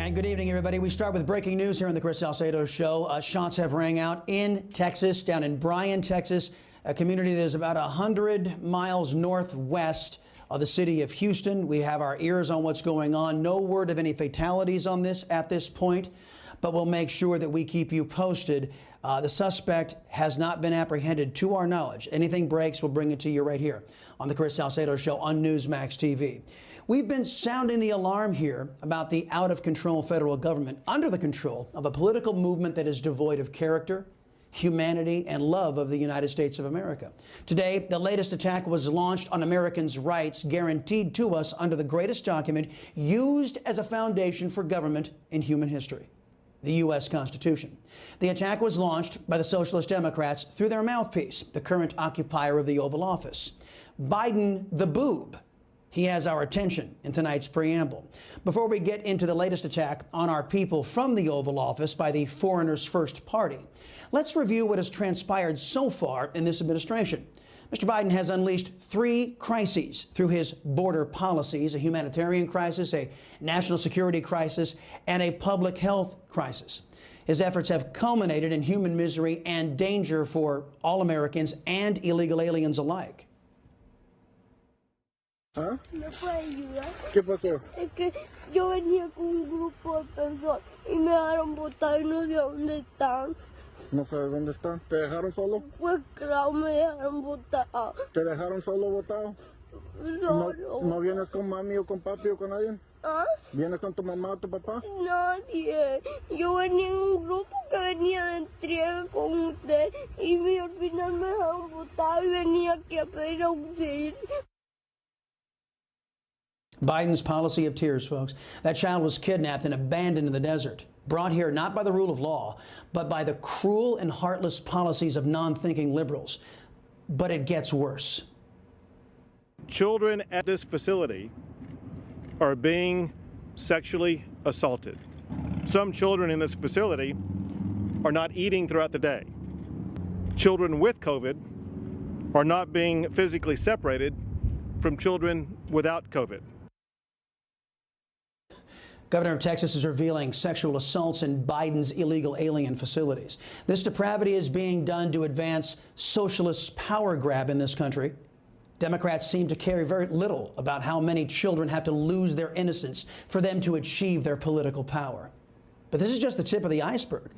And good evening, everybody. We start with breaking news here on the Chris Salcedo Show. Shots have rang out in Texas, down in Bryan, Texas, a community that is about 100 miles northwest of the city of Houston. We have our ears on what's going on. No word of any fatalities on this at this point, but we'll make sure that we keep you posted. The suspect has not been apprehended to our knowledge. Anything breaks, we'll bring it to you right here on the Chris Salcedo Show on Newsmax TV. We've been sounding the alarm here about the out-of-control federal government under the control of a political movement that is devoid of character, humanity, and love of the United States of America. Today, the latest attack was launched on Americans' rights guaranteed to us under the greatest document used as a foundation for government in human history, the U.S. Constitution. The attack was launched by the Socialist Democrats through their mouthpiece, the current occupier of the Oval Office, Biden the boob. He has our attention in tonight's preamble. Before we get into the latest attack on our people from the Oval Office by the Foreigners First Party, let's review what has transpired so far in this administration. Mr. Biden has unleashed 3 crises through his border policies: a humanitarian crisis, a national security crisis, and a public health crisis. His efforts have culminated in human misery and danger for all Americans and illegal aliens alike. ¿Ah? ¿Me puede ayudar? ¿Qué pasó? Es que yo venía con un grupo de personas y me dejaron botar y no sé dónde están. No sé dónde están. ¿Te dejaron solo? Pues claro, me dejaron botar. ¿Te dejaron solo botado? Solo. ¿No vienes con mami o con papi o con alguien? ¿Ah? ¿Vienes con tu mamá o tu papá? Nadie. Yo venía en un grupo que venía de entrega con usted y al final me dejaron botar y venía aquí a pedir auxilio. Biden's policy of tears, folks. That child was kidnapped and abandoned in the desert, brought here not by the rule of law, but by the cruel and heartless policies of non-thinking liberals. But it gets worse. Children at this facility are being sexually assaulted. Some children in this facility are not eating throughout the day. Children with COVID are not being physically separated from children without COVID. Governor of Texas is revealing sexual assaults in Biden's illegal alien facilities. This depravity is being done to advance socialist power grab in this country. Democrats seem to care very little about how many children have to lose their innocence for them to achieve their political power. But this is just the tip of the iceberg.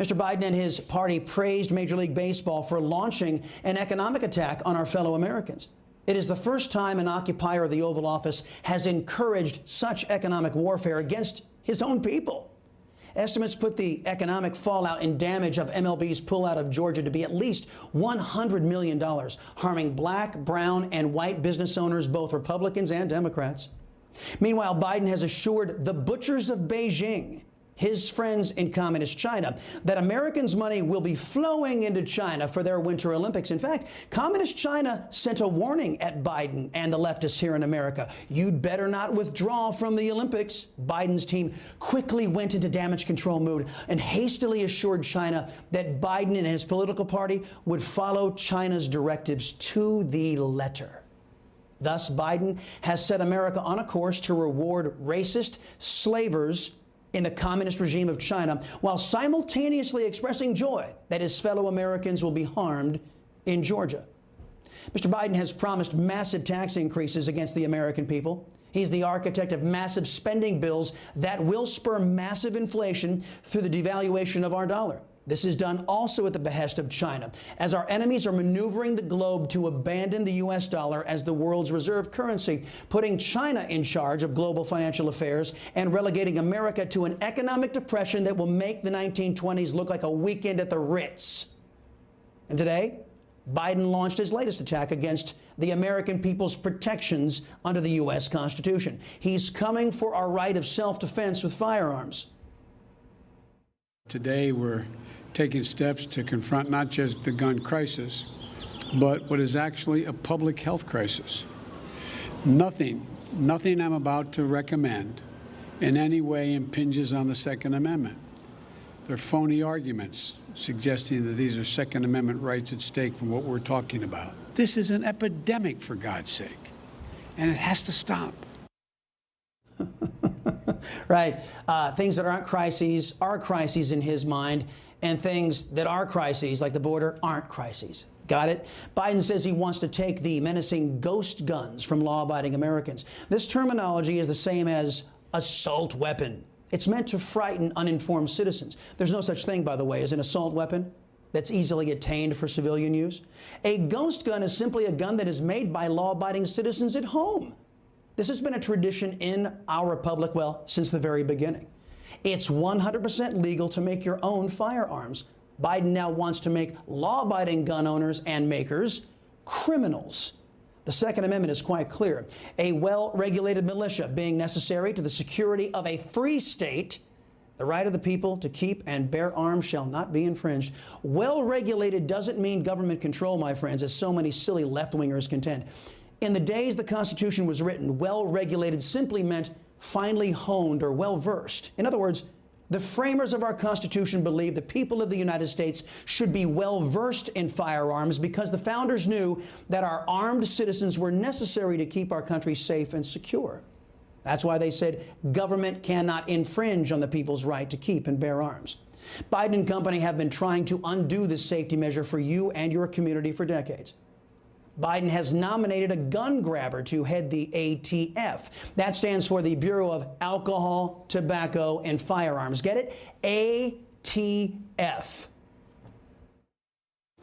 Mr. Biden and his party praised Major League Baseball for launching an economic attack on our fellow Americans. It is the first time an occupier of the Oval Office has encouraged such economic warfare against his own people. Estimates put the economic fallout and damage of MLB's pullout of Georgia to be at least $100 million, harming black, brown, and white business owners, both Republicans and Democrats. Meanwhile, Biden has assured the butchers of Beijing, his friends in communist China, that Americans' money will be flowing into China for their Winter Olympics. In fact, communist China sent a warning at Biden and the leftists here in America. You'd better not withdraw from the Olympics. Biden's team quickly went into damage control mode and hastily assured China that Biden and his political party would follow China's directives to the letter. Thus, Biden has set America on a course to reward racist slavers in the communist regime of China, while simultaneously expressing joy that his fellow Americans will be harmed in Georgia. Mr. Biden has promised massive tax increases against the American people. He's the architect of massive spending bills that will spur massive inflation through the devaluation of our dollar. This is done also at the behest of China, as our enemies are maneuvering the globe to abandon the U.S. dollar as the world's reserve currency, putting China in charge of global financial affairs and relegating America to an economic depression that will make the 1920s look like a weekend at the Ritz. And today, Biden launched his latest attack against the American people's protections under the U.S. Constitution. He's coming for our right of self-defense with firearms. Today, we're taking steps to confront not just the gun crisis, but what is actually a public health crisis. Nothing I'm about to recommend in any way impinges on the Second Amendment. They're phony arguments suggesting that these are Second Amendment rights at stake from what we're talking about. This is an epidemic, for God's sake, and it has to stop. Right. Things that aren't crises are crises in his mind, and things that are crises, like the border, aren't crises. Got it? Biden says he wants to take the menacing ghost guns from law-abiding Americans. This terminology is the same as assault weapon. It's meant to frighten uninformed citizens. There's no such thing, by the way, as an assault weapon that's easily attained for civilian use. A ghost gun is simply a gun that is made by law-abiding citizens at home. This has been a tradition in our republic, well, since the very beginning. It's 100% legal to make your own firearms. Biden now wants to make law-abiding gun owners and makers criminals. The Second Amendment is quite clear. A well-regulated militia being necessary to the security of a free state, the right of the people to keep and bear arms shall not be infringed. Well-regulated doesn't mean government control, my friends, as so many silly left-wingers contend. In the days the Constitution was written, well-regulated simply meant finely honed or well-versed. In other words, the framers of our Constitution believed the people of the United States should be well-versed in firearms because the founders knew that our armed citizens were necessary to keep our country safe and secure. That's why they said government cannot infringe on the people's right to keep and bear arms. Biden and company have been trying to undo this safety measure for you and your community for decades. Biden has nominated a gun grabber to head the ATF. That stands for the Bureau of Alcohol, Tobacco, and Firearms. Get it? ATF.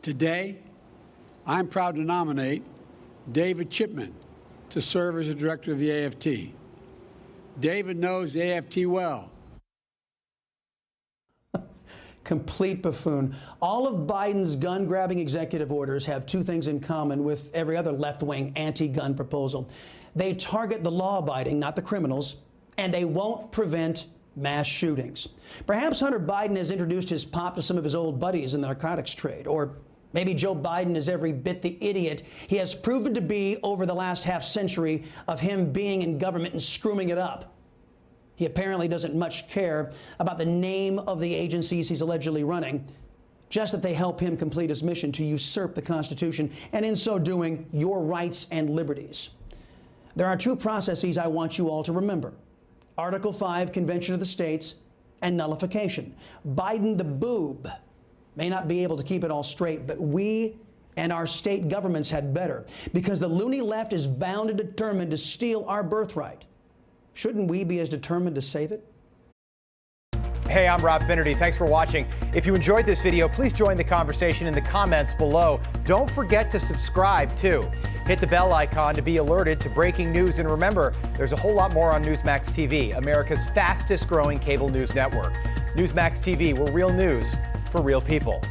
Today, I'm proud to nominate David Chipman to serve as the director of the AFT. David knows the AFT well. Complete buffoon. All of Biden's gun-grabbing executive orders have two things in common with every other left-wing anti-gun proposal. They target the law-abiding, not the criminals, and they won't prevent mass shootings. Perhaps Hunter Biden has introduced his pop to some of his old buddies in the narcotics trade, or maybe Joe Biden is every bit the idiot he has proven to be over the last half-century of him being in government and screwing it up. He apparently doesn't much care about the name of the agencies he's allegedly running, just that they help him complete his mission to usurp the Constitution and, in so doing, your rights and liberties. There are two processes I want you all to remember: Article 5, Convention of the States, and nullification. Biden, the boob, may not be able to keep it all straight, but we and our state governments had better, because the loony left is bound and determined to steal our birthright. Shouldn't we be as determined to save it? Hey, I'm Rob Finnerty. Thanks for watching. If you enjoyed this video, please join the conversation in the comments below. Don't forget to subscribe, too. Hit the bell icon to be alerted to breaking news. And remember, there's a whole lot more on Newsmax TV, America's fastest growing cable news network. Newsmax TV, we're real news for real people.